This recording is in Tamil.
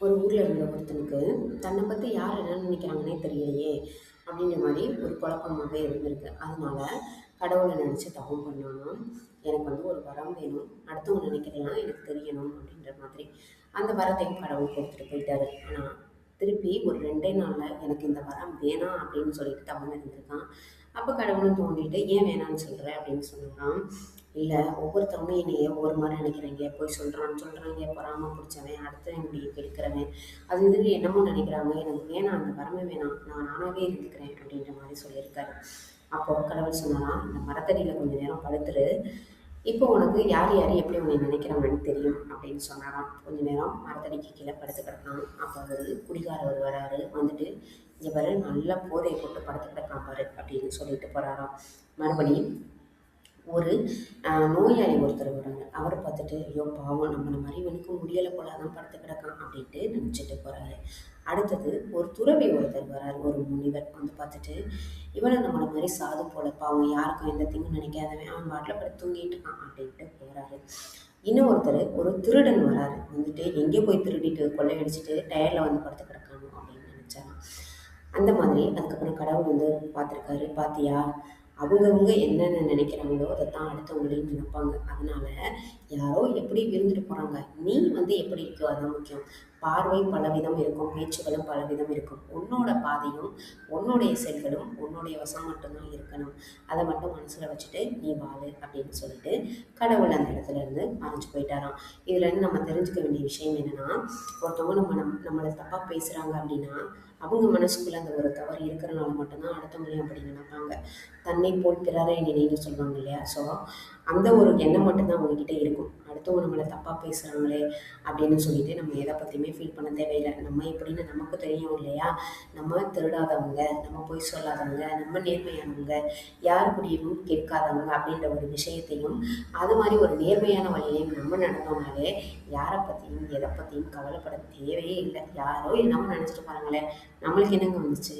ஒரு ஊரில் இருந்த ஒருத்தனுக்கு தன்னை பற்றி யார் என்ன நினைக்கிறாங்கன்னே தெரியலையே அப்படின்ற மாதிரி ஒரு குழப்பமாகவே இருந்திருக்கு. அதனால கடவுளை நினச்சி தவம் பண்ணாலும் எனக்கு ஒரு வரம் வேணும், அடுத்தவங்க நினைக்கிறதெல்லாம் எனக்கு தெரியணும் அப்படின்ற மாதிரி அந்த வரத்தையும் கடவுள் கொடுத்துட்டு போயிட்டாரு. ஆனால் திருப்பி ஒரு 2 நாளில் எனக்கு இந்த வரம் வேணாம் அப்படின்னு சொல்லிட்டு தவம் இருந்திருக்கான். அப்போ கடவுளும் தோண்டிட்டு ஏன் வேணான்னு சொல்கிற அப்படின்னு சொன்னான். இல்லை, ஒவ்வொருத்தவங்க என்னைய ஒவ்வொரு மாதிரி நினைக்கிறாங்க, போய் சொல்கிறாங்க, பொறாம பிடிச்சவன், அடுத்தவங்களுடைய கெடுக்கிறவன், அது இதுன்னு என்னமோ நினைக்கிறாங்க, எனக்கு வேணாம், அந்த வரமே வேணாம், நான் நானாகவே இருந்துக்கிறேன் அப்படின்ற மாதிரி சொல்லியிருக்காரு. அப்போ கடவுள் சொன்னாலாம், இந்த மரத்தடியில் கொஞ்சம் நேரம் படுத்துரு, இப்போ உனக்கு யார் யார் எப்படி உன்னை நினைக்கிறாங்கன்னு தெரியும் அப்படின்னு சொன்னாராம். கொஞ்ச நேரம் மரத்தடிக்கு கீழே படுத்து கிடக்கான். அப்போ அவர் குடிகாரவர் வராரு. வந்துட்டு, இங்கே பாரு, நல்லா போதையை போட்டு படுத்து கிடக்கான் பாரு அப்படின்னு சொல்லிட்டு போகிறாராம். மறுபடியும் ஒரு நோயாளி ஒருத்தர் வராங்க. அவரை பார்த்துட்டு, ஐயோ பாவம், நம்மளை மாதிரி இவனுக்கு முடியலை போல, தான் படுத்து கிடக்கான் அப்படின்ட்டு நினச்சிட்டு போகிறாரு. அடுத்தது ஒரு துறவி ஒருத்தர் வராரு, ஒரு முனிவர் வந்து பார்த்துட்டு, இவனை நம்மளை மாதிரி சாது போல, பாவம், யாருக்கும் எந்த தீங்கும் நினைக்காதவன், அவன் பாட்டில் படுத்து தூங்கிட்டு இருக்கான் அப்படின்ட்டு போகிறாரு. இன்னொருத்தர் ஒரு திருடன் வராரு. வந்துட்டு எங்கே போய் திருடிட்டு கொள்ளையடிச்சிட்டு டயரில் வந்து படுத்து கிடக்கானோ அப்படின்னு நினச்சாராம். அந்த மாதிரி அதுக்கப்புறம் கடவுள் வந்து பார்த்துருக்காரு. பார்த்தியா, அவங்கவுங்க என்னென்ன நினைக்கிறாங்களோ அதைத்தான் அடுத்தவங்களையும் நினைப்பாங்க. அதனால யாரோ எப்படி இருந்துட்டு போகிறாங்க, நீ எப்படி இருக்கோ அதுதான் முக்கியம். பார்வை பலவிதம் இருக்கும், பேச்சுகளும் பலவிதம் இருக்கும். உன்னோட பாதையும் உன்னுடைய செயல்களும் உன்னுடைய வசம் மட்டும்தான் இருக்கணும். அதை மட்டும் மனசில் வச்சுட்டு நீ வாழு அப்படின்னு சொல்லிட்டு கடவுள் அந்த இடத்துல இருந்து மறைஞ்சு போயிட்டாராம். இதுலேருந்து நம்ம தெரிஞ்சுக்க வேண்டிய விஷயம் என்னென்னா, ஒருத்தவங்க நம்மளை தப்பாக பேசுகிறாங்க அப்படின்னா அவங்க மனசுக்குள்ளே அந்த ஒரு தவறு இருக்கிறனால மட்டும்தான் அடுத்தவங்களையும் அப்படி நினைப்பாங்க. தன்னை போல் பிறரை நினைன்னு சொல்லுவாங்க இல்லையா? ஸோ அந்த ஒரு எண்ணம் மட்டும்தான் அவங்கக்கிட்ட இருக்கும். அடுத்தவங்க நம்மளை தப்பாக பேசுகிறாங்களே அப்படின்னு சொல்லிட்டு நம்ம எதை பற்றியுமே ஃபீல் பண்ண தேவையில்லை. நம்ம எப்படின்னு நமக்கு தெரியும் இல்லையா? நம்ம திருடாதவங்க, நம்ம பொய் சொல்லாதவங்க, நம்ம நேர்மையானவங்க, யார் கூடயும் கேட்காதவங்க அப்படின்ற ஒரு விஷயத்தையும், அது மாதிரி ஒரு நேர்மையான வழியையும் நம்ம நடந்தோம்னாலே யாரை பற்றியும் எதை பற்றியும் கவலைப்பட தேவையே இல்லை. யாரோ என்னமோ நினச்சிட்டு பாருங்களேன், நம்மளுக்கு என்னங்க வந்துச்சு?